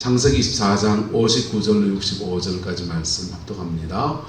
창세기 24장 59절로 65절까지 말씀 합독합니다.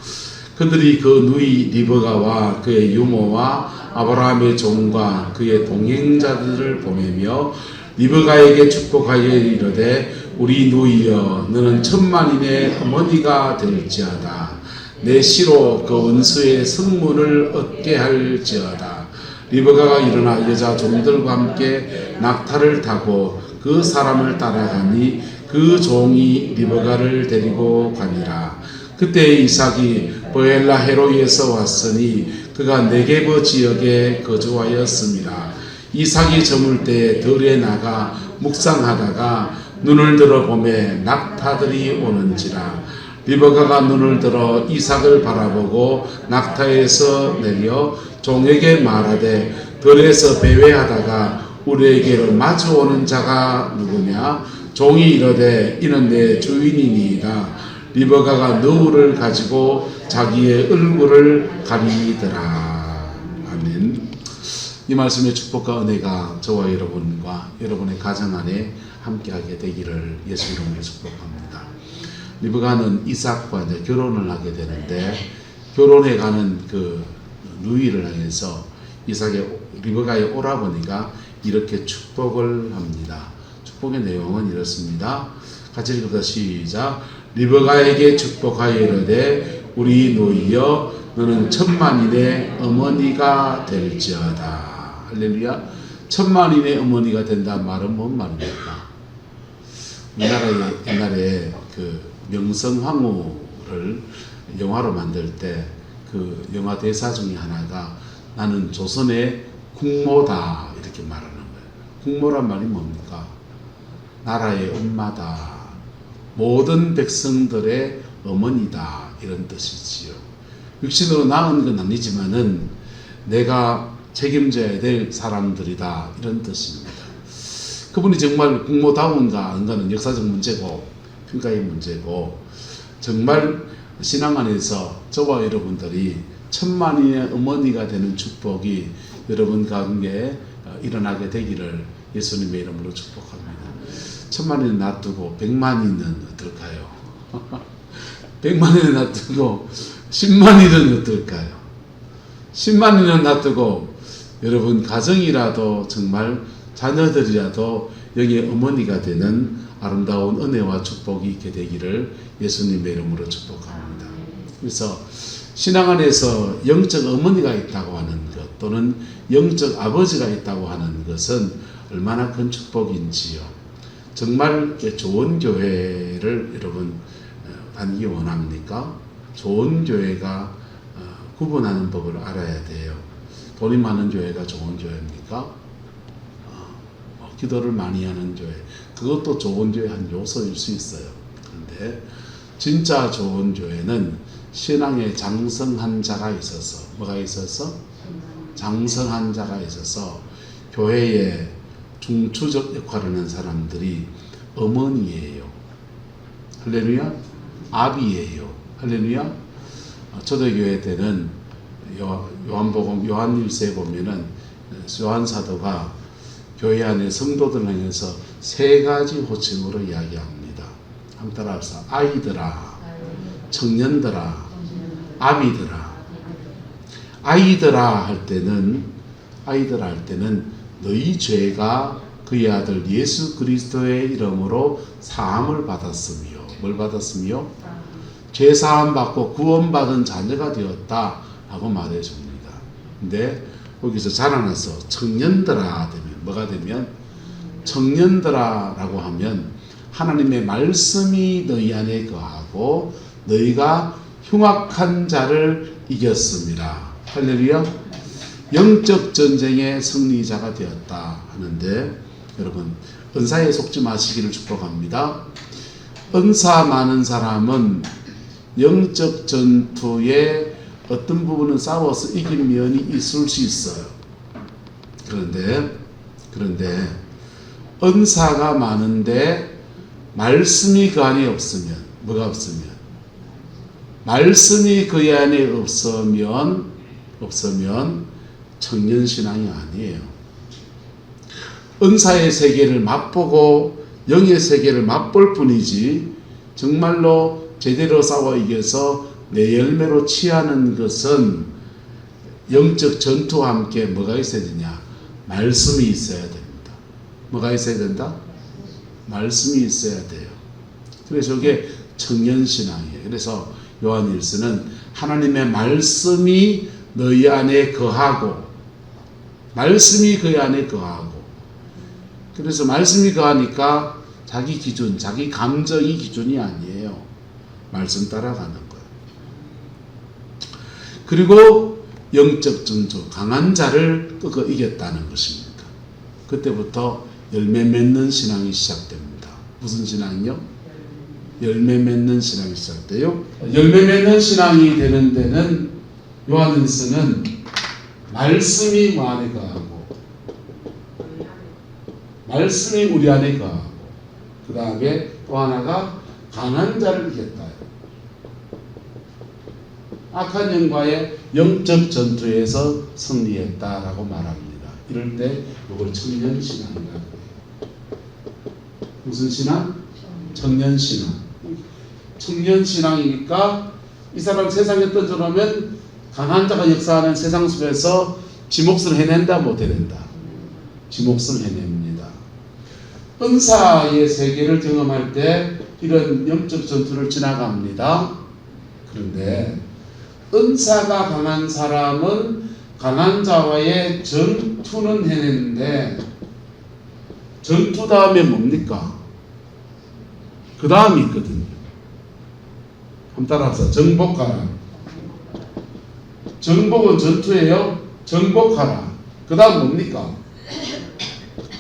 그들이 그 누이 리브가와 그의 유모와 아브라함의 종과 그의 동행자들을 보내며 리브가에게 축복하여 이르되 우리 누이여 너는 천만인의 어머니가 될지어다. 내 시로 그 원수의 성문을 얻게 할지어다. 리브가가 일어나 여자 종들과 함께 낙타를 타고 그 사람을 따라가니 그 종이 리브가를 데리고 가니라. 그때 이삭이 브엘라 헤로이에서 왔으니 그가 네게브 지역에 거주하였습니다. 이삭이 저물 때 들에 나가 묵상하다가 눈을 들어 보매 낙타들이 오는지라. 리브가가 눈을 들어 이삭을 바라보고 낙타에서 내려 종에게 말하되 들에서 배회하다가 우리에게로 마주오는 자가 누구냐? 종이 이르되 이는 내 주인이니이다. 리브가가 너울을 가지고 자기의 얼굴을 가리더라. 아멘. 이 말씀의 축복과 은혜가 저와 여러분과 여러분의 가정 안에 함께하게 되기를 예수 이름으로 축복합니다. 리브가는 이삭과 이제 결혼을 하게 되는데 결혼해가는 그 누이를 향해서 리브가의 오라버니가 이렇게 축복을 합니다. 축복의 내용은 이렇습니다. 같이 읽어보자. 시작. 리브가에게 축복하여 이르되 우리 누이여 너는 천만인의 어머니가 될지어다. 할렐루야. 천만인의 어머니가 된다는 말은 뭔 말입니까? 우리나라에 옛날에 그 명성황후를 영화로 만들 때 그 영화 대사 중에 하나가 나는 조선의 국모다 이렇게 말하는 거예요. 국모란 말이 뭡니까? 나라의 엄마다. 모든 백성들의 어머니다 이런 뜻이지요. 육신으로 낳은 건 아니지만은 내가 책임져야 될 사람들이다 이런 뜻입니다. 그분이 정말 국모다운가 아닌가는 역사적 문제고 평가의 문제고 정말 신앙 안에서 저와 여러분들이 천만인의 어머니가 되는 축복이 여러분 가운데 일어나게 되기를 예수님의 이름으로 축복합니다. 천만인은 놔두고 백만인은 어떨까요? 백만인은 놔두고 10만인은 어떨까요? 10만인은 놔두고 여러분 가정이라도 정말 자녀들이라도 여기에 어머니가 되는 아름다운 은혜와 축복이 있게 되기를 예수님의 이름으로 축복합니다. 그래서 신앙 안에서 영적 어머니가 있다고 하는 것 또는 영적 아버지가 있다고 하는 것은 얼마나 큰 축복인지요. 정말 좋은 교회를 여러분 다니기 원합니까? 좋은 교회가 구분하는 법을 알아야 돼요. 돈이 많은 교회가 좋은 교회입니까? 기도를 많이 하는 교회, 그것도 좋은 교회 한 요소일 수 있어요. 그런데 진짜 좋은 교회는 신앙에 장성한 자가 있어서, 뭐가 있어서? 장성한 자가 있어서 교회에 중추적 역할을 하는 사람들이 어머니예요. 할렐루야. 아비예요. 할렐루야. 초대교회 때는 요한복음 요한일서에 보면은 요한 사도가 교회 안에 성도들을 향해서 세 가지 호칭으로 이야기합니다. 한번 따라합시다. 아이들아, 청년들아, 아비들아. 아이들아 할 때는 너희 죄가 그의 아들 예수 그리스도의 이름으로 사함을 받았으며, 뭘 받았으며? 죄 사함 받고 구원받은 자녀가 되었다 하고 말해줍니다. 근데 거기서 자라나서 청년들아 되면 뭐가 되면? 청년들아 라고 하면 하나님의 말씀이 너희 안에 거하고 너희가 흉악한 자를 이겼습니다. 할렐루야. 영적 전쟁의 승리자가 되었다 하는데 여러분 은사에 속지 마시기를 축복합니다. 은사 많은 사람은 영적 전투에 어떤 부분은 싸워서 이긴 면이 있을 수 있어요. 그런데 은사가 많은데 말씀이 그 안에 없으면, 뭐가 없으면? 말씀이 그 안에 없으면 청년신앙이 아니에요. 은사의 세계를 맛보고 영의 세계를 맛볼 뿐이지 정말로 제대로 싸워 이겨서 내 열매로 취하는 것은 영적 전투와 함께 뭐가 있어야 되냐? 말씀이 있어야 됩니다. 뭐가 있어야 된다? 말씀이 있어야 돼요. 그래서 이게 청년신앙이에요. 그래서 요한 일서는 하나님의 말씀이 너희 안에 거하고 말씀이 그의 안에 거하고 그래서 말씀이 거하니까 자기 기준, 자기 감정이 기준이 아니에요. 말씀 따라가는 거예요. 그리고 영적 전투, 강한 자를 꺾어 이겼다는 것입니다. 그때부터 열매 맺는 신앙이 시작됩니다. 무슨 신앙이요? 열매 맺는 신앙이 시작돼요. 열매 맺는 신앙이 되는 데는 요한일서는 말씀이 뭐 안에 거하고 말씀이 우리 안에 거하고 그 다음에 또 하나가 강한 자를 이겼다. 악한 영과의 영적 전투에서 승리했다라고 말합니다. 이럴 때 이걸 청년신앙이라고 해요. 무슨 신앙? 청년신앙. 청년신앙이니까 이 사람 세상에 던져놓으면 강한 자가 역사하는 세상 속에서 지 몫을 해낸다 못 해낸다? 지 몫을 해냅니다. 은사의 세계를 경험할 때 이런 영적 전투를 지나갑니다. 그런데 은사가 강한 사람은 강한 자와의 전투는 해내는데 전투 다음에 뭡니까? 그 다음이 있거든요. 한번 따라서 정복하라. 정복은 전투예요. 정복하라. 그 다음 뭡니까?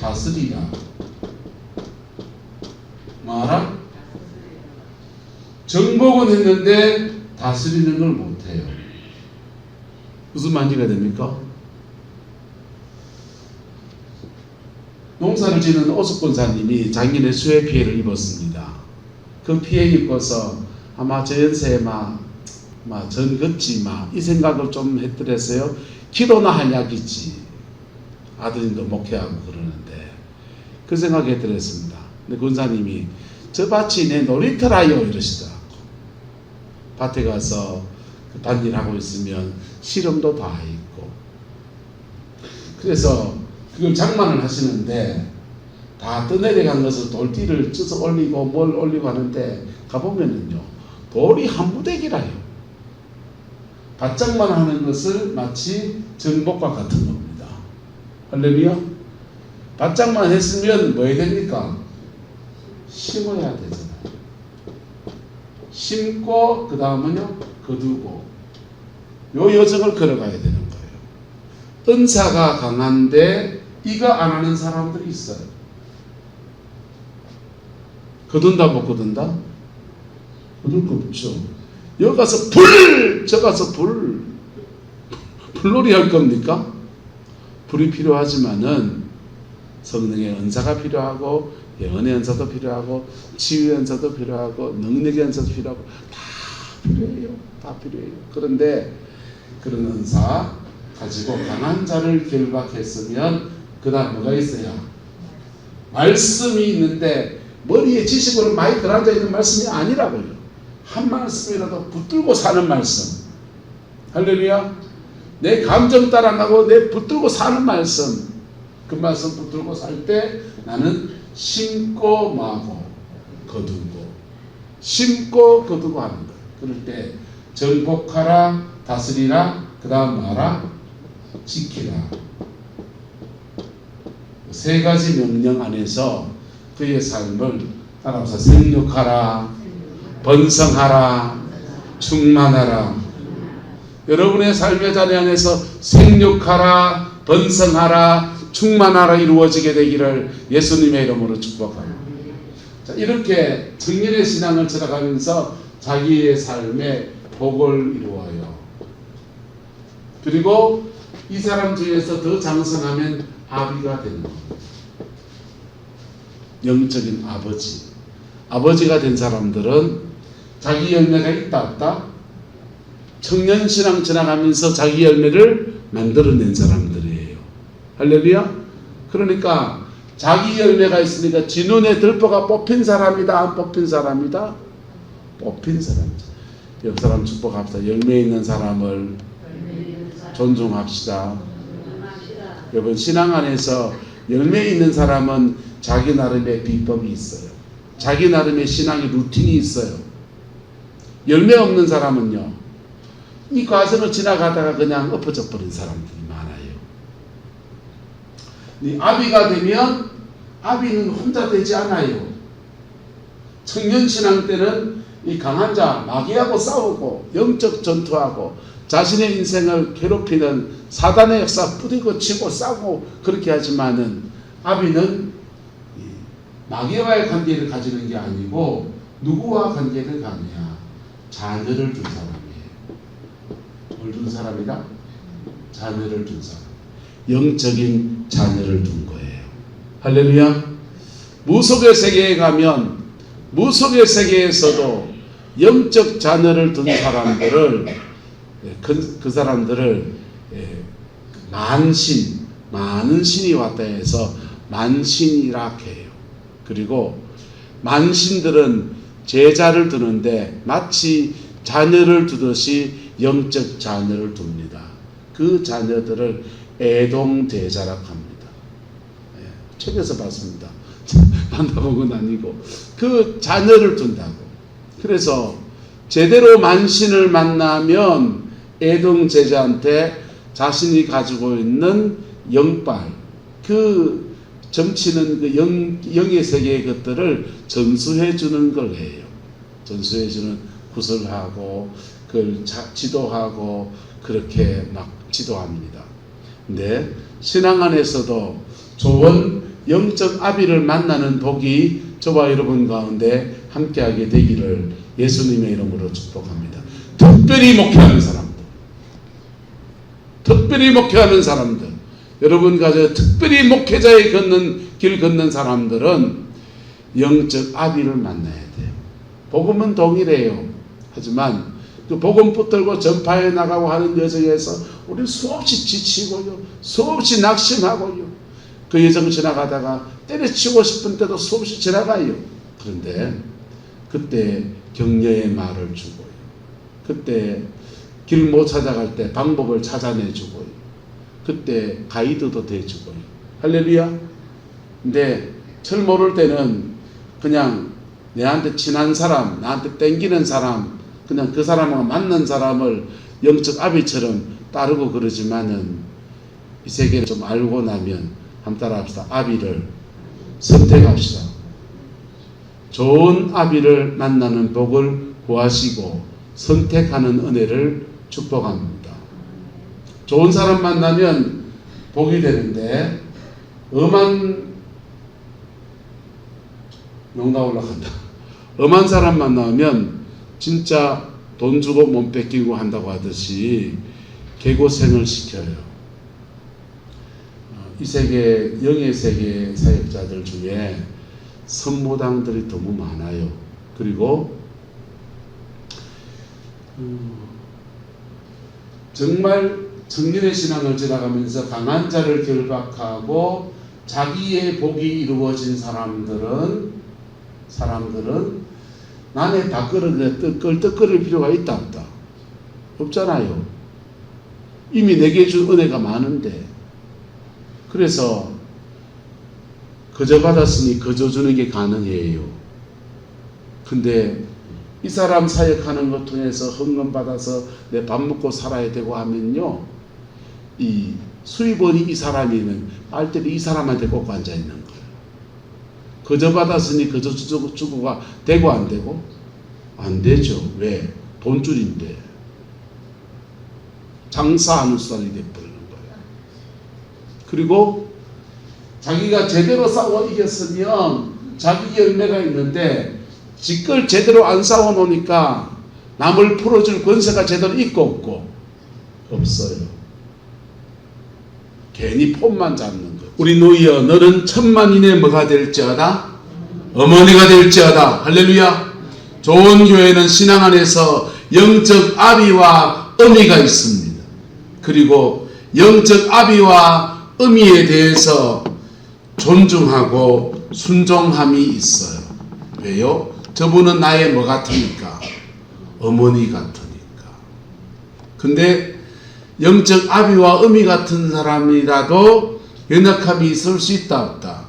다스리라. 뭐하라? 정복은 했는데 다스리는 걸 못해요. 무슨 만지가 됩니까? 농사를 짓는 오숙권사님이 작년에 수해 피해를 입었습니다. 그 피해 입고서 아마 저 연세에 전 걷지 이 생각을 좀 했더랬어요. 기도나 하냐겠지. 아드님도 목회하고 그러는데 그 생각이 했더랬습니다. 근데 권사님이 저 밭이 내 놀이터라요 이러시더라고. 밭에 가서 밭일하고 있으면 씨름도 다 있고 그래서 그걸 장만을 하시는데 다 떠내려간 것을 돌띠를 쪄서 올리고 뭘 올리고 하는데 가보면은요 돌이 한 무대기라요. 밭장만 하는 것을 마치 정복과 같은 겁니다. 할렐루야. 밭장만 했으면 뭐 해야 됩니까? 심어야 되잖아요. 심고 그 다음은요 거두고 요 여정을 걸어가야 되는 거예요. 은사가 강한데 이거 안 하는 사람들이 있어요. 거둔다 못 거둔다? 거둘 거 없죠. 여기 가서 불! 저 가서 불! 불놀이 할 겁니까? 불이 필요하지만은 성령의 은사가 필요하고 예언의 은사도 필요하고 치유의 은사도 필요하고 능력의 은사도 필요하고 다 필요해요. 다 필요해요. 그런데 그런 은사 가지고 강한 자를 결박했으면 그 다음 뭐가 있어요? 말씀이 있는데 머리에 지식으로 많이 들어앉아 있는 말씀이 아니라고요. 한 말씀이라도 붙들고 사는 말씀. 할렐루야. 내 감정 따라가고 내 붙들고 사는 말씀. 그 말씀 붙들고 살 때 나는 심고 마고 거두고 심고 거두고 하는 거예요. 그럴 때 정복하라 다스리라 그 다음 뭐하라? 지키라. 세 가지 명령 안에서 그의 삶을 따라서 생육하라 번성하라 충만하라. 여러분의 삶의 자리 안에서 생육하라 번성하라 충만하라 이루어지게 되기를 예수님의 이름으로 축복합니다. 자, 이렇게 청년의 신앙을 찾아가면서 자기의 삶에 복을 이루어요. 그리고 이 사람 중에서 더 장성하면 아비가 되는 겁니다. 영적인 아버지. 아버지가 된 사람들은 자기 열매가 있다 없다? 청년신앙 지나가면서 자기 열매를 만들어낸 사람들이에요. 할렐루야. 그러니까 자기 열매가 있으니까 지 눈에 들보가 뽑힌 사람이다, 안 뽑힌 사람이다? 뽑힌 사람이다. 옆 사람 축복합시다. 열매 있는 사람을 존중합시다. 여러분, 신앙 안에서 열매 있는 사람은 자기 나름의 비법이 있어요. 자기 나름의 신앙의 루틴이 있어요. 열매 없는 사람은요, 이 과정을 지나가다가 그냥 엎어져 버린 사람들이 많아요. 이 아비가 되면 아비는 혼자 되지 않아요. 청년 신앙 때는 이 강한 자 마귀하고 싸우고 영적 전투하고 자신의 인생을 괴롭히는 사단의 역사 뿌리고 치고 싸우고 그렇게 하지만은, 아비는 마귀와의 관계를 가지는 게 아니고 누구와 관계를 가느냐? 자녀를 둔 사람이에요. 뭘 둔 사람이다? 자녀를 둔 사람. 영적인 자녀를 둔 거예요. 할렐루야. 무속의 세계에 가면 무속의 세계에서도 영적 자녀를 둔 사람들을 그 사람들을 많은 신이 왔다 해서 만신이라 해요. 그리고 만신들은 제자를 두는데 마치 자녀를 두듯이 영적 자녀를 둡니다. 그 자녀들을 애동제자라고 합니다. 책에서 봤습니다. 만나본 건 아니고 그 자녀를 둔다고. 그래서 제대로 만신을 만나면 애동제자한테 자신이 가지고 있는 영빨, 그 점치는 그 영의 세계의 것들을 전수해 주는 걸 해요. 전수해 주는 구설하고 그걸 지도하고 그렇게 막 지도합니다. 근데 신앙 안에서도 좋은 영적 아비를 만나는 복이 저와 여러분 가운데 함께하게 되기를 예수님의 이름으로 축복합니다. 특별히 목회하는 사람들, 여러분 가서 특별히 목회자의 길 걷는 사람들은 영적 아비를 만나야 돼요. 복음은 동일해요. 하지만 그 복음 붙들고 전파해 나가고 하는 여정에서 우리 수없이 지치고요, 수없이 낙심하고요, 그 여정 지나가다가 때려치고 싶은 때도 수없이 지나가요. 그런데 그때 격려의 말을 주고요, 그때 길 못 찾아갈 때 방법을 찾아내주고요, 그때 가이드도 돼주고요. 할렐루야. 근데 철 모를 때는 그냥 내한테 친한 사람, 나한테 땡기는 사람, 그냥 그 사람과 맞는 사람을 영적 아비처럼 따르고 그러지만은, 이 세계를 좀 알고 나면 한번 따라합시다. 아비를 선택합시다. 좋은 아비를 만나는 복을 구하시고 선택하는 은혜를 축복합니다. 좋은 사람 만나면 복이 되는데, 농가 올라간다. 엄한 사람 만나면 진짜 돈 주고 몸 뺏기고 한다고 하듯이 개고생을 시켜요. 이 세계, 영의 세계 사역자들 중에 선무당들이 너무 많아요. 그리고 정말 청년의 신앙을 지나가면서 강한 자를 결박하고 자기의 복이 이루어진 사람들은 남의 밥그릇에 떡거릴 필요가 있다 없다? 없잖아요. 이미 내게 준 은혜가 많은데. 그래서 거저 받았으니 거저 주는 게 가능해요. 근데 이 사람 사역하는 것 통해서 헌금 받아서 내 밥 먹고 살아야 되고 하면요, 이 수입원이 이 사람이면 빨대를 이 사람한테 꽂고 앉아 있는 거예요. 거저 받았으니 거저 주고가 되고 안 되고? 안 되죠. 왜? 돈줄인데. 장사하는 수단이 되어버리는 거예요. 그리고 자기가 제대로 싸워 이겼으면 자기 열매가 있는데, 지걸 제대로 안 싸워 놓으니까 남을 풀어줄 권세가 제대로 있고 없고? 없어요. 괜히 폼만 잡는 거예요. 우리 노이여, 너는 천만인의 뭐가 될지어다? 어머니가 될지어다. 할렐루야. 좋은 교회는 신앙 안에서 영적 아비와 어미가 있습니다. 그리고 영적 아비와 어미에 대해서 존중하고 순종함이 있어요. 왜요? 저분은 나의 뭐 같으니까? 어머니 같으니까. 근데 영적 아비와 어미 같은 사람이라도 연약함이 있을 수 있다 없다?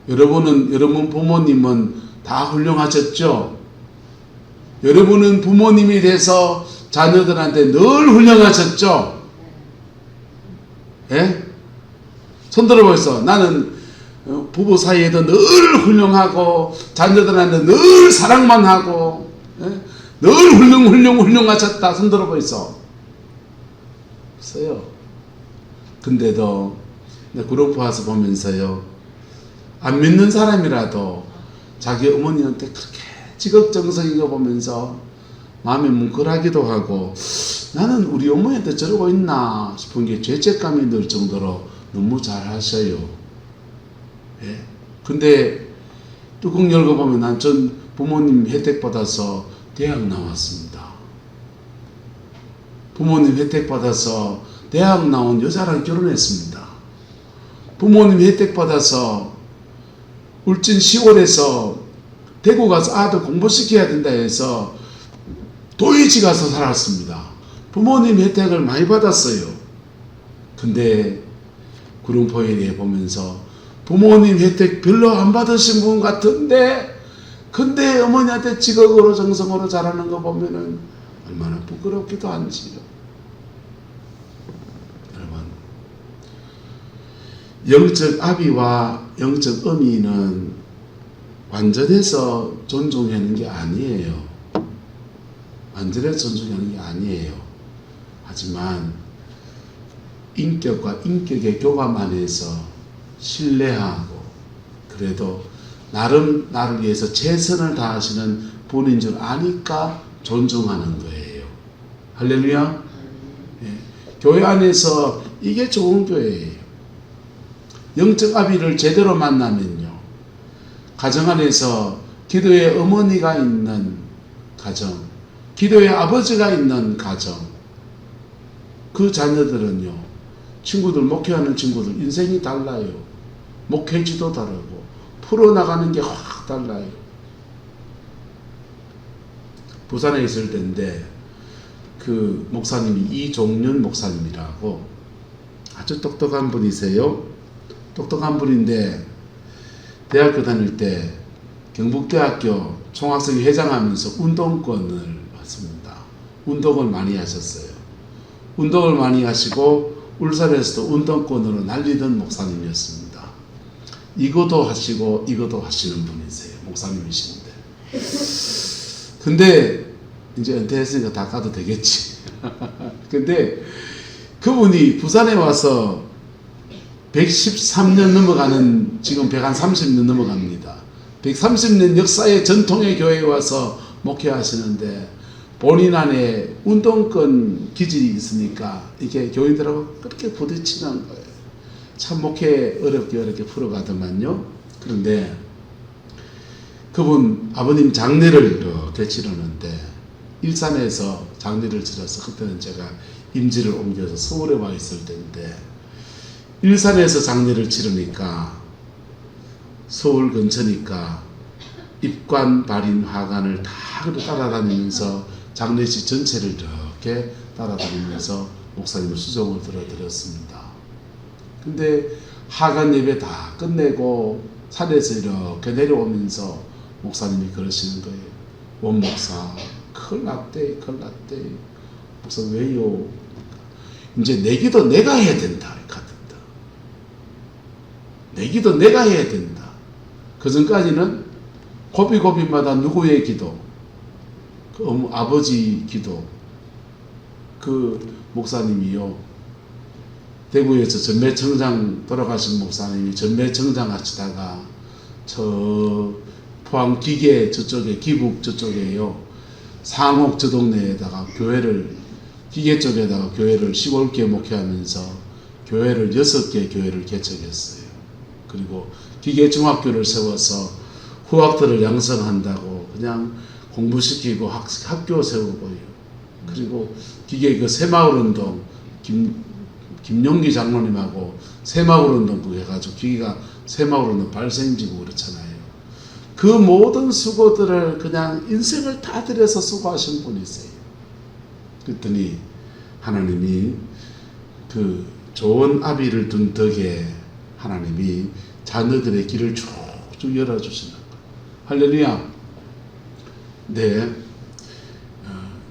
여러분 부모님은 다 훌륭하셨죠? 여러분은 부모님이 돼서 자녀들한테 늘 훌륭하셨죠? 예? 손 들어보세요. 나는 부부 사이에도 늘 훌륭하고 자녀들한테 늘 사랑만 하고, 예? 늘 훌륭하셨다. 손 들어보세요. 없어요. 근데도 그룹 와서 보면서요, 안 믿는 사람이라도 자기 어머니한테 그렇게 지극정성인 거 보면서 마음이 뭉클하기도 하고, 나는 우리 어머니한테 저러고 있나 싶은 게 죄책감이 들 정도로 너무 잘 하셔요. 예? 근데 뚜껑 열고 보면 난 전 부모님 혜택 받아서 대학 나왔습니다. 부모님 혜택 받아서 대학 나온 여자랑 결혼했습니다. 부모님 혜택 받아서 울진 시골에서 대구 가서 아들 공부시켜야 된다 해서 도이지 가서 살았습니다. 부모님 혜택을 많이 받았어요. 근데 구룡포에 보면서 부모님 혜택 별로 안 받으신 분 같은데, 근데 어머니한테 지극으로 정성으로 잘하는 거 보면은 얼마나 부끄럽기도 한지요. 여러분, 영적 아비와 영적 어미는 완전해서 존중하는 게 아니에요. 완전해서 존중하는 게 아니에요. 하지만 인격과 인격의 교감 안에서 신뢰하고, 그래도 나름 나를 위해서 최선을 다하시는 분인 줄 아니까 존중하는 거예요. 할렐루야. 예. 교회 안에서 이게 좋은 교회예요. 영적 아비를 제대로 만나면요, 가정 안에서 기도의 어머니가 있는 가정, 기도의 아버지가 있는 가정, 그 자녀들은요, 친구들, 목회하는 친구들 인생이 달라요. 목회지도 다르고 풀어나가는 게 확 달라요. 부산에 있을 때인데 그 목사님이 이종윤 목사님이라고 아주 똑똑한 분이세요. 똑똑한 분인데 대학교 다닐 때 경북대학교 총학생회 회장하면서 운동권을 받습니다. 운동을 많이 하셨어요. 운동을 많이 하시고 울산에서도 운동권으로 날리던 목사님이었습니다. 이거도 하시고 이거도 하시는 분이세요. 목사님이신데. 근데 이제 은퇴했으니까 다 가도 되겠지. 근데 그분이 부산에 와서 113년 넘어가는, 지금 130년 넘어갑니다. 130년 역사의 전통의 교회에 와서 목회하시는데 본인 안에 운동권 기질이 있으니까 이게 교인들하고 그렇게 부딪히는 거예요. 참 목회 어렵게 풀어가더만요. 그런데 그분 아버님 장례를 이렇게 치르는데 일산에서 장례를 치러서, 그때는 제가 임지를 옮겨서 서울에 와 있을 때인데 일산에서 장례를 치르니까 서울 근처니까 입관, 발인, 화관을 다 따라다니면서 장례식 전체를 이렇게 따라다니면서 목사님을 수종을 들어드렸습니다. 근데 하관 예배 다 끝내고 산에서 이렇게 내려오면서 목사님이 그러시는 거예요. 원 목사, 큰일 났대. 목사 왜요? 이제 내 기도 내가 해야 된다. 내 기도 내가 해야 된다. 그 전까지는 고비고비마다 누구의 기도? 그 아버지 기도. 그 목사님이요, 대구에서 전매청장 돌아가신 목사님이 전매청장 하시다가 저 포항 기계 저쪽에, 기북 저쪽에요, 상옥 저 동네에다가 교회를, 기계 쪽에다가 교회를 시골교회 목회하면서 교회를 6개 교회를 개척했어요. 그리고 기계 중학교를 세워서 후학들을 양성한다고 그냥 공부시키고 학교 세우고요. 그리고 기계 그 새마을운동 김용기 장로님하고 새마을운동부 해가지고 기계가 새마을운동 발생지고 그렇잖아요. 그 모든 수고들을 그냥 인생을 다 들여서 수고하신 분이세요. 그랬더니 하나님이 그 좋은 아비를 둔 덕에 하나님이 자녀들의 길을 쭉쭉 열어주시는 거예요. 할렐루야. 네.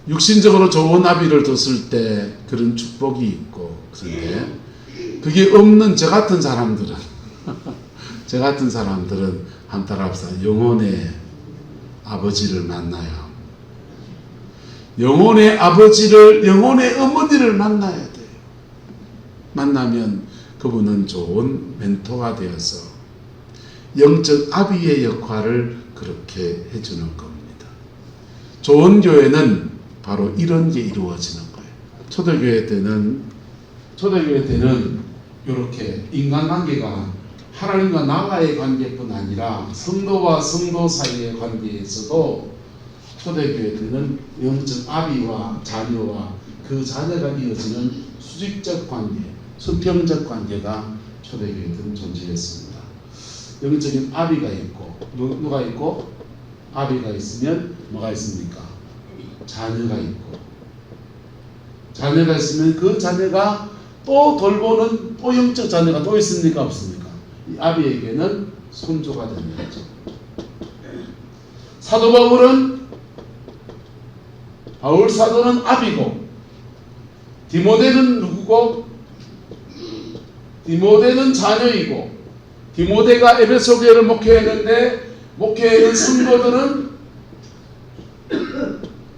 육신적으로 좋은 아비를 뒀을 때 그런 축복이 있고, 그런데 그게 없는 저 같은 사람들은 저 같은 사람들은 한 따라합시다. 영혼의 아버지를 만나요. 영혼의 아버지를, 영혼의 어머니를 만나야 돼요. 만나면 그분은 좋은 멘토가 되어서 영적 아비의 역할을 그렇게 해주는 겁니다. 좋은 교회는 바로 이런 게 이루어지는 거예요. 초대교회 때는 이렇게 인간관계가 하나님과 나와의 관계뿐 아니라 성도와 성도 사이의 관계에서도 초대교회 때는 영적 아비와 자녀와 그 자녀가 이어지는 수직적 관계, 수평적 관계가 초대교회 때는 존재했습니다. 영적인 아비가 있고, 누가 있고? 아비가 있으면 뭐가 있습니까? 자녀가 있고, 자녀가 있으면 그 자녀가 또 돌보는 또 영적 자녀가 또 있습니까? 없습니까? 이 아비에게는 손주가 되는 거죠. 사도 바울 사도는 아비고, 디모데는 누구고? 디모데는 자녀이고, 디모데가 에베소 교회를 목회했는데 목회하는 성도들은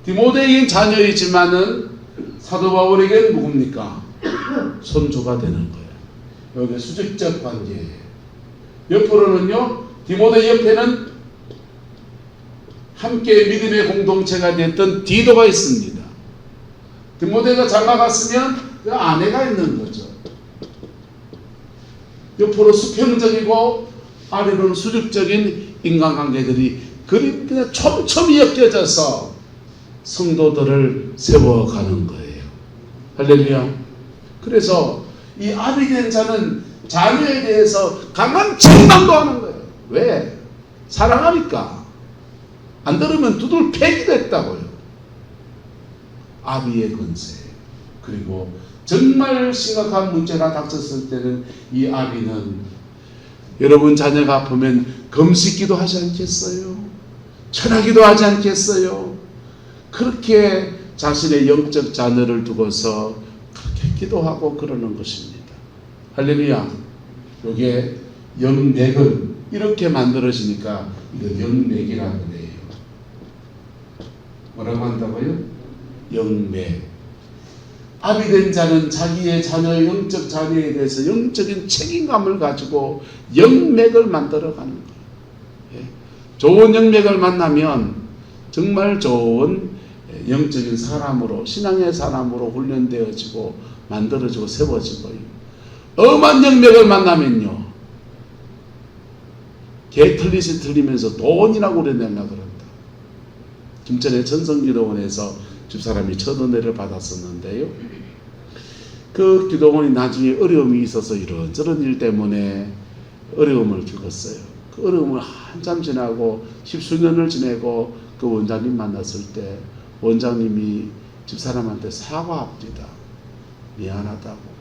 디모데인 자녀이지만은 사도 바울에게는 누굽니까? 손주가 되는 거예요. 여기 수직적 관계예요. 옆으로는요, 디모데 옆에는 함께 믿음의 공동체가 됐던 디도가 있습니다. 디모데가 장가갔으면 그 아내가 있는 거죠. 옆으로 수평적이고 아래로는 수직적인 인간관계들이 그냥 촘촘히 엮여져서 성도들을 세워가는 거예요. 할렐루야. 그래서 이 아비 된 자는 자녀에 대해서 강한 책망도 하는 거예요. 왜? 사랑하니까. 안 들으면 두들 패기도 했다고요. 아비의 권세. 그리고 정말 심각한 문제가 닥쳤을 때는 이 아비는, 여러분 자녀가 아프면 금식기도 하지 않겠어요? 철학기도 하지 않겠어요? 그렇게 자신의 영적 자녀를 두고서 그렇게 기도하고 그러는 것입니다. 할렐루야. 이게 영맥은 이렇게 만들어지니까 이거 영맥이라고 해요. 뭐라고 한다고요? 영맥. 아비 된 자는 자기의 자녀의 영적 자녀에 대해서 영적인 책임감을 가지고 영맥을 만들어가는 거예요. 예. 좋은 영맥을 만나면 정말 좋은 영적인 사람으로, 신앙의 사람으로 훈련되어지고 만들어지고 세워지고요. 엄한 영맥을 만나면요, 개털릿이 틀리면서 돈이라고 그랬나 그런다. 김천의 전성기도원에서 집사람이 첫 은혜를 받았었는데요, 그 기도원이 나중에 어려움이 있어서 이런저런 일 때문에 어려움을 겪었어요. 그 어려움을 한참 지나고 십수년을 지내고 그 원장님 만났을 때 원장님이 집사람한테 사과합니다. 미안하다고.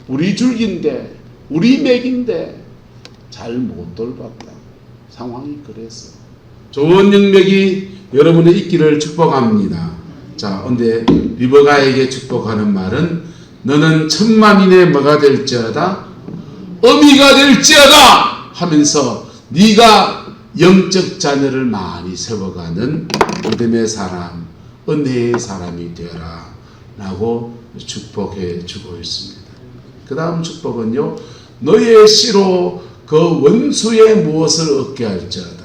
우리 줄기인데, 우리 맥인데 잘 못 돌봤다. 상황이 그래서. 좋은 영맥이 여러분의 있기를 축복합니다. 자, 근데 리버가에게 축복하는 말은 너는 천만인의 뭐가 될지어다? 어미가 될지어다! 하면서 네가 영적 자녀를 많이 세워가는 믿음의 사람, 은혜의 사람이 되어라 라고 축복해 주고 있습니다. 그 다음 축복은요, 너의 씨로 그 원수의 무엇을 얻게 할지어다.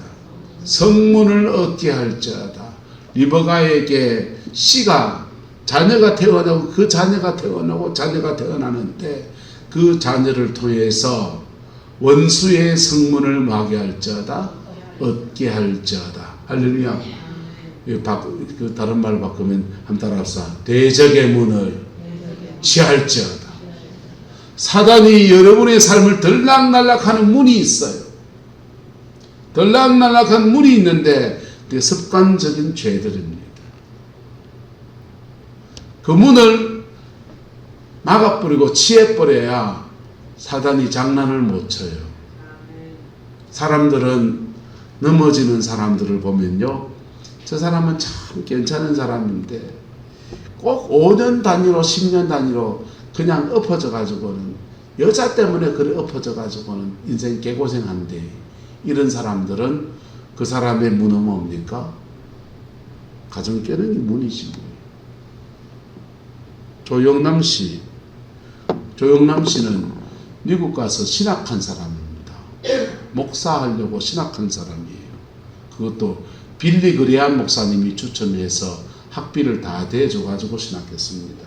성문을 얻게 할지어다. 리버가에게 씨가, 자녀가 태어나고 그 자녀가 태어나고 자녀가 태어나는데 그 자녀를 통해서 원수의 성문을 막게 할지어다. 얻게 할지어다. 할렐루야. 다른 말 바꾸면 한번 따라합시다. 대적의 문을 취할지어다. 사단이 여러분의 삶을 들락날락하는 문이 있어요. 들락날락한 문이 있는데 그게 습관적인 죄들입니다. 그 문을 막아버리고 치해버려야 사단이 장난을 못 쳐요. 사람들은 넘어지는 사람들을 보면요, 저 사람은 참 괜찮은 사람인데 꼭 5년 단위로 10년 단위로 그냥 엎어져 가지고는, 여자 때문에 그래 엎어져 가지고는 인생 개고생한대. 이런 사람들은 그 사람의 문은 뭡니까? 가정 깨는 문이지 뭐. 조영남 씨는 미국 가서 신학한 사람입니다. 목사하려고 신학한 사람이에요. 그것도 빌리 그레암 목사님이 추천해서 학비를 다 대줘가지고 신학했습니다.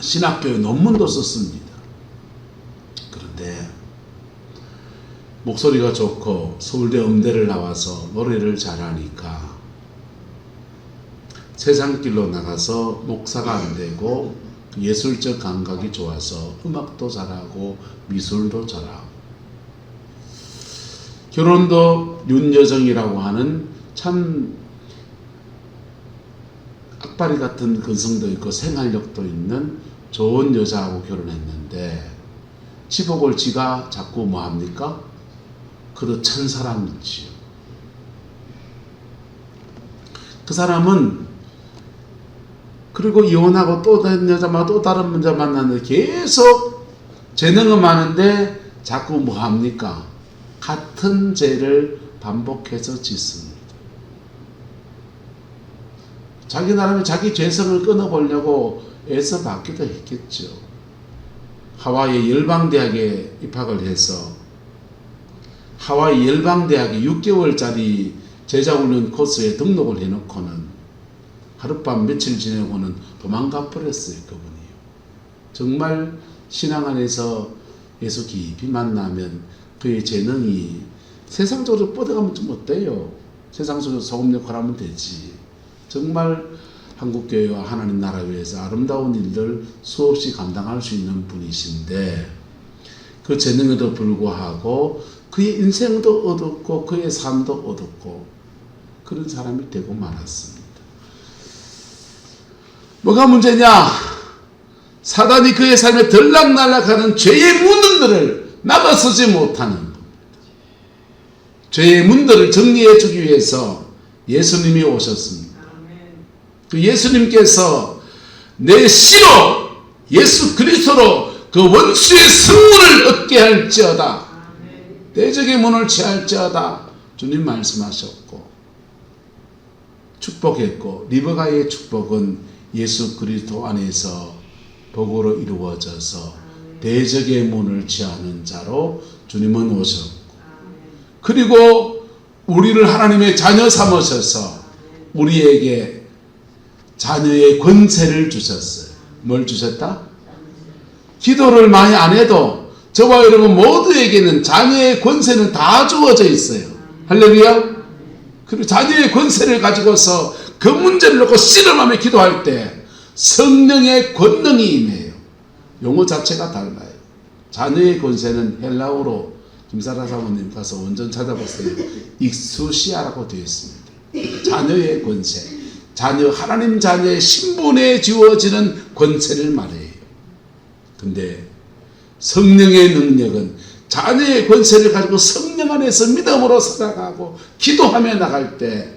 신학교에 논문도 썼습니다. 그런데 목소리가 좋고 서울대 음대를 나와서 노래를 잘하니까 세상길로 나가서 목사가 안 되고 예술적 감각이 좋아서 음악도 잘하고 미술도 잘하고, 결혼도 윤여정이라고 하는 참 악바리 같은 근성도 있고 생활력도 있는 좋은 여자하고 결혼했는데, 지복을 지가 자꾸 뭐합니까? 그릇 찬 사람이지요. 그 사람은 그리고 이혼하고 또 다른 여자 또 다른 여자 만났는데 계속 재능은 많은데 자꾸 뭐합니까? 같은 죄를 반복해서 짓습니다. 자기 나름의 자기 죄성을 끊어보려고 애써 받기도 했겠죠. 하와이 열방대학에 입학을 해서 하와이 열방대학에 6개월짜리 제자훈련 코스에 등록을 해놓고는 하룻밤 며칠 지내고는 도망가 버렸어요. 그분이요. 정말 신앙 안에서 예수 깊이 만나면 그의 재능이 세상적으로 뻗어가면 좀 어때요? 세상 속에서 소금 역할을 하면 되지. 정말 한국교회와 하나님 나라 위해서 아름다운 일들 수없이 감당할 수 있는 분이신데, 그 재능에도 불구하고 그의 인생도 얻었고 그의 삶도 얻었고 그런 사람이 되고 말았습니다. 뭐가 문제냐? 사단이 그의 삶에 들락날락하는 죄의 문들을 막아서지 못하는 겁니다. 죄의 문들을 정리해 주기 위해서 예수님이 오셨습니다. 그 예수님께서 내 씨로 예수 그리스도로 그 원수의 승문을 얻게 할지어다, 대적의 문을 취할지어다 주님 말씀하셨고 축복했고, 리브가의 축복은 예수 그리스도 안에서 복으로 이루어져서 대적의 문을 취하는 자로 주님은 오셨고, 그리고 우리를 하나님의 자녀 삼으셔서 우리에게 자녀의 권세를 주셨어요. 뭘 주셨다? 기도를 많이 안 해도 저와 여러분 모두에게는 자녀의 권세는 다 주어져 있어요. 할렐루야. 그리고 자녀의 권세를 가지고서 그 문제를 놓고 씨름하며 기도할 때 성령의 권능이 임해요. 용어 자체가 달라요. 자녀의 권세는 헬라어로, 김사라 사모님 가서 원전 찾아보세요. 익수시아라고 되어 있습니다. 자녀의 권세, 자녀, 하나님 자녀의 신분에 지워지는 권세를 말해요. 근데 성령의 능력은 자녀의 권세를 가지고 성령 안에서 믿음으로 살아가고 기도하며 나갈 때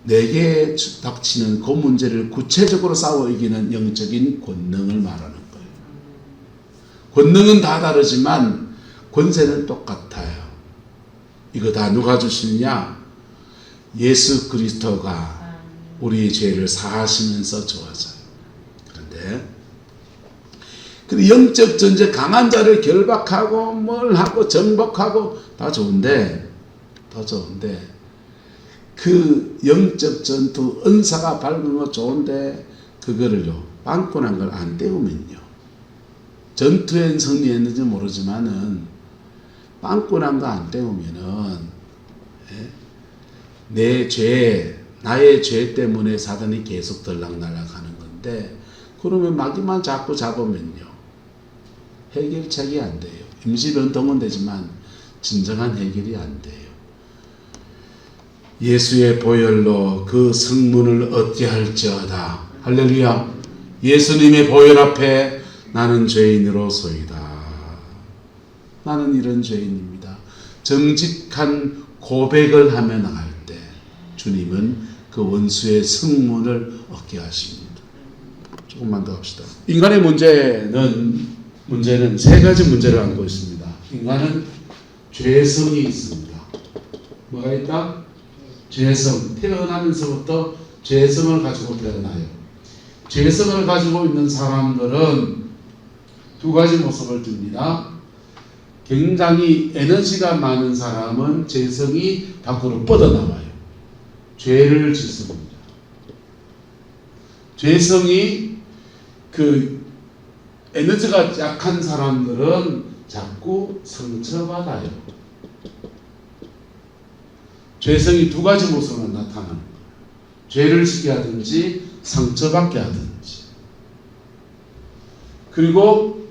내게 닥치는 그 문제를 구체적으로 싸워 이기는 영적인 권능을 말하는 거예요. 권능은 다 다르지만 권세는 똑같아요. 이거 다 누가 주시느냐? 예수 그리스도가 우리의 죄를 사하시면서 주어져요. 그런데 그 영적 전쟁 강한 자를 결박하고 뭘 하고 정복하고 다 좋은데 그 영적 전투 은사가 밝은 거 좋은데 그거를요 빵꾸난 걸 안 떼우면요, 전투엔 승리했는지 모르지만은 빵꾸난 거 안 떼우면은 내 죄 나의 죄 때문에 사단이 계속 들락날락하는 건데, 그러면 마귀만 자꾸 잡으면요 해결책이 안 돼요. 임시변통은 되지만 진정한 해결이 안 돼요. 예수의 보혈로 그 성문을 얻게 할지어다. 할렐루야. 예수님의 보혈 앞에 나는 죄인으로소이다. 나는 이런 죄인입니다. 정직한 고백을 하며 나갈 때 주님은 그 원수의 성문을 얻게 하십니다. 조금만 더 합시다. 인간의 문제는 세 가지 문제를 안고 있습니다. 인간은 죄성이 있습니다. 뭐가 있다? 죄성. 태어나면서부터 죄성을 가지고 태어나요. 죄성을 가지고 있는 사람들은 두 가지 모습을 띱니다. 굉장히 에너지가 많은 사람은 죄성이 밖으로 뻗어나와요. 죄를 짓습니다. 죄성이 에너지가 약한 사람들은 자꾸 상처받아요. 죄성이 두 가지 모습으로 나타나는 거예요. 죄를 지게 하든지 상처받게 하든지. 그리고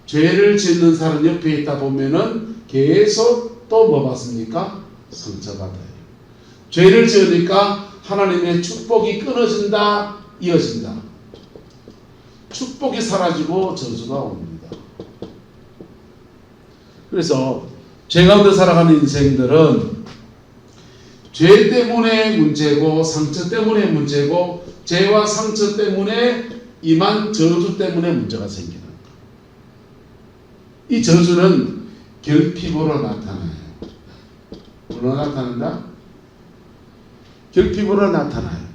죄를 짓는 사람 옆에 있다 보면은 계속 또 뭐 받습니까? 상처받아요. 죄를 지으니까 하나님의 축복이 끊어진다, 이어진다. 축복이 사라지고 저주가 옵니다. 그래서 죄 가운데 살아가는 인생들은 죄 때문에 문제고 상처 때문에 문제고 죄와 상처 때문에 임한 저주 때문에 문제가 생기는 거예요. 이 저주는 결핍으로 나타나요. 뭐로 나타난다? 결핍으로 나타나요.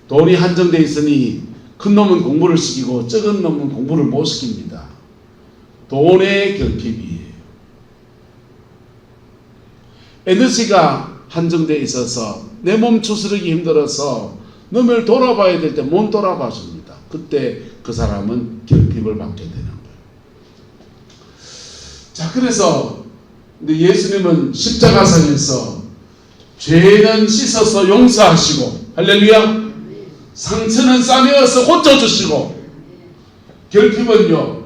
돈이 한정되어 있으니 큰 놈은 공부를 시키고 적은 놈은 공부를 못 시킵니다. 돈의 결핍이에요. 에너지가 한정되어 있어서 내 몸 추스르기 힘들어서 놈을 돌아봐야 될 때 못 돌아봐 줍니다. 그때 그 사람은 결핍을 받게 되는 거예요. 자, 그래서 예수님은 십자가상에서 죄는 씻어서 용서하시고, 할렐루야, 상처는 싸매어서 고쳐주시고, 결핍은요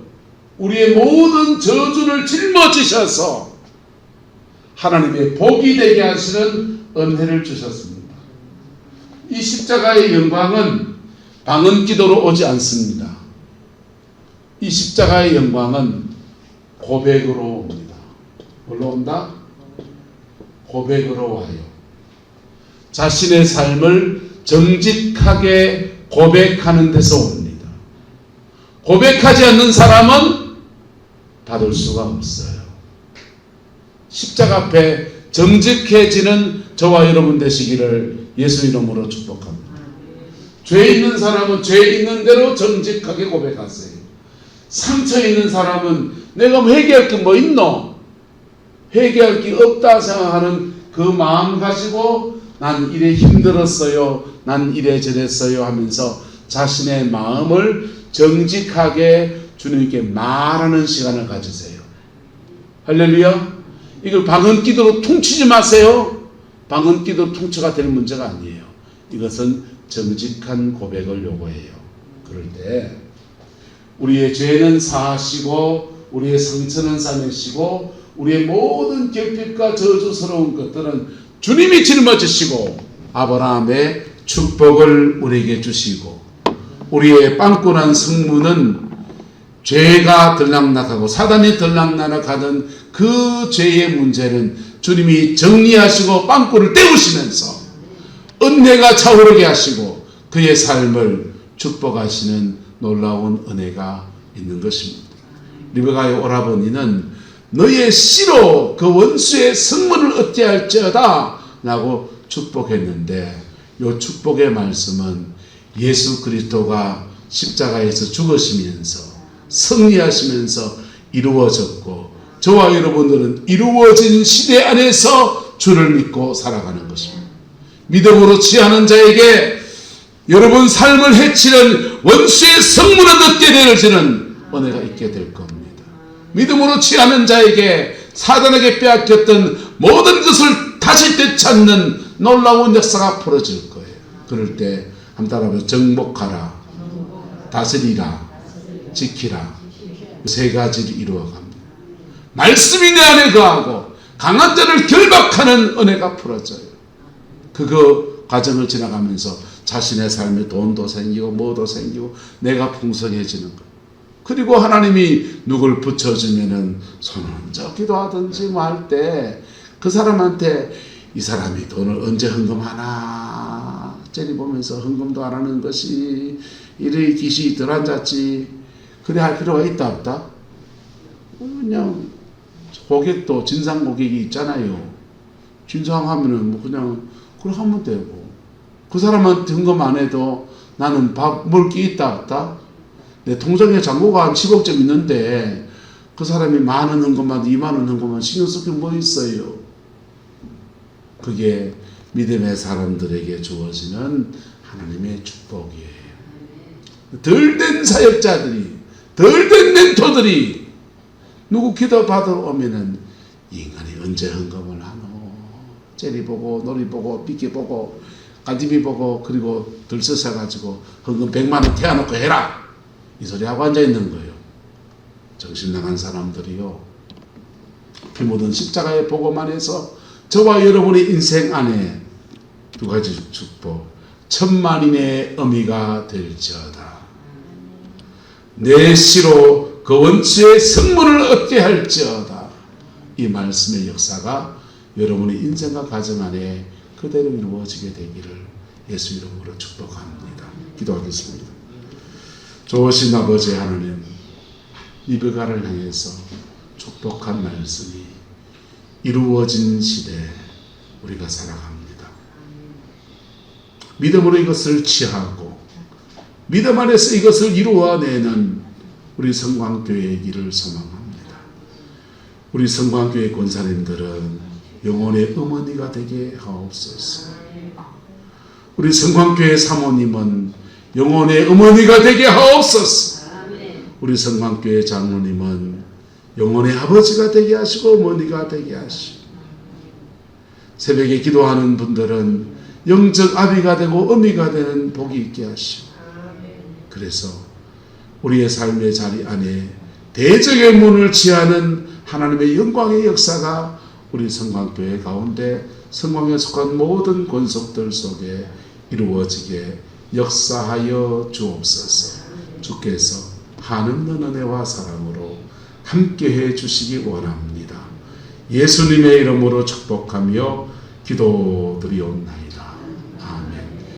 우리의 모든 저주를 짊어지셔서 하나님의 복이 되게 하시는 은혜를 주셨습니다. 이 십자가의 영광은 방언기도로 오지 않습니다. 이 십자가의 영광은 고백으로 옵니다. 뭘로 온다? 고백으로 와요. 자신의 삶을 정직하게 고백하는 데서 옵니다. 고백하지 않는 사람은 받을 수가 없어요. 십자가 앞에 정직해지는 저와 여러분 되시기를 예수 이름으로 축복합니다. 죄 있는 사람은 죄 있는 대로 정직하게 고백하세요. 상처 있는 사람은 내가 회개할 게 뭐 있노? 회개할 게 없다 생각하는 그 마음 가지고 난 이래 힘들었어요, 난 이래 저랬어요 하면서 자신의 마음을 정직하게 주님께 말하는 시간을 가지세요. 할렐루야. 이걸 방언기도로 퉁치지 마세요. 방언기도 퉁쳐가 될 문제가 아니에요. 이것은 정직한 고백을 요구해요. 그럴 때 우리의 죄는 사하시고 우리의 상처는 싸매시고 우리의 모든 결핍과 저주스러운 것들은 주님이 짊어지시고 아브라함의 축복을 우리에게 주시고 우리의 빵꾸난 성문은 죄가 들락날락하고 사단이 들락날락하던 그 죄의 문제는 주님이 정리하시고 빵꾸를 떼우시면서 은혜가 차오르게 하시고 그의 삶을 축복하시는 놀라운 은혜가 있는 것입니다. 리베가의 오라버니는 너의 씨로 그 원수의 성문을 얻게 할지어다 라고 축복했는데 이 축복의 말씀은 예수 그리스도가 십자가에서 죽으시면서 승리하시면서 이루어졌고 저와 여러분들은 이루어진 시대 안에서 주를 믿고 살아가는 것입니다. 믿음으로 취하는 자에게 여러분 삶을 해치는 원수의 성문을 얻게 되어지는 은혜가 있게 될 겁니다. 믿음으로 취하는 자에게 사단에게 빼앗겼던 모든 것을 다시 되찾는 놀라운 역사가 벌어질 거예요. 그럴 때 한번 따라해보세요. 정복하라, 다스리라, 지키라. 세 가지를 이루어갑니다. 말씀이 내 안에 거하고 강한 자를 결박하는 은혜가 풀어져요. 그거 과정을 지나가면서 자신의 삶에 돈도 생기고 뭐도 생기고 내가 풍성해지는 거. 그리고 하나님이 누굴 붙여주면은 손을 얹어 기도하든지 뭐 할 때 그 사람한테 이 사람이 돈을 언제 헌금하나 째려보면서 헌금도 안 하는 것이 이래 기시 들어앉았지. 그래 할 필요가 있다 없다? 그냥 고객도 진상 고객이 있잖아요. 진상하면은 뭐 그냥 그래 하면 되고, 그 사람한테 헌금 안 해도 나는 밥 먹을 게 있다 없다? 내 통장에 잔고가 한 10억쯤 있는데 그 사람이 10,000원 헌금만 20,000원 헌금만 신경 쓸 게 뭐 있어요? 그게 믿음의 사람들에게 주어지는 하나님의 축복이에요. 덜된 사역자들이, 덜된 멘토들이 누구 기도 받으러 오면은 인간이 언제 헌금을 하노? 째리보고 놀이보고 삐끼보고 가디비보고 그리고 들썩여가지고 헌금 100만원 태워놓고 해라! 이 소리하고 앉아있는 거예요. 정신 나간 사람들이요. 피 묻은 십자가의 복음만 해서 저와 여러분의 인생 안에 두 가지 축복, 천만인의 의미가 될지어다. 내 시로 그 원수의 성문을 얻게 할지어다. 이 말씀의 역사가 여러분의 인생과 가정 안에 그대로 이루어지게 되기를 예수 이름으로 축복합니다. 기도하겠습니다. 좋으신 아버지 하나님, 리베가를 향해서 축복한 말씀이 이루어진 시대에 우리가 살아갑니다. 믿음으로 이것을 취하고 믿음 안에서 이것을 이루어내는 우리 성광교회의 길을 소망합니다. 우리 성광교회 권사님들은 영혼의 어머니가 되게 하옵소서. 우리 성광교회 사모님은 영혼의 어머니가 되게 하옵소서. 우리 성광교회 장로님은 영혼의 아버지가 되게 하시고 어머니가 되게 하시고, 새벽에 기도하는 분들은 영적 아비가 되고 어미가 되는 복이 있게 하시고, 그래서 우리의 삶의 자리 안에 대적의 문을 취하는 하나님의 영광의 역사가 우리 성광교회 가운데 성광에 속한 모든 권속들 속에 이루어지게 역사하여 주옵소서. 주께서 한없는 은혜와 사랑으로 함께해 주시기 원합니다. 예수님의 이름으로 축복하며 기도드리옵나이다.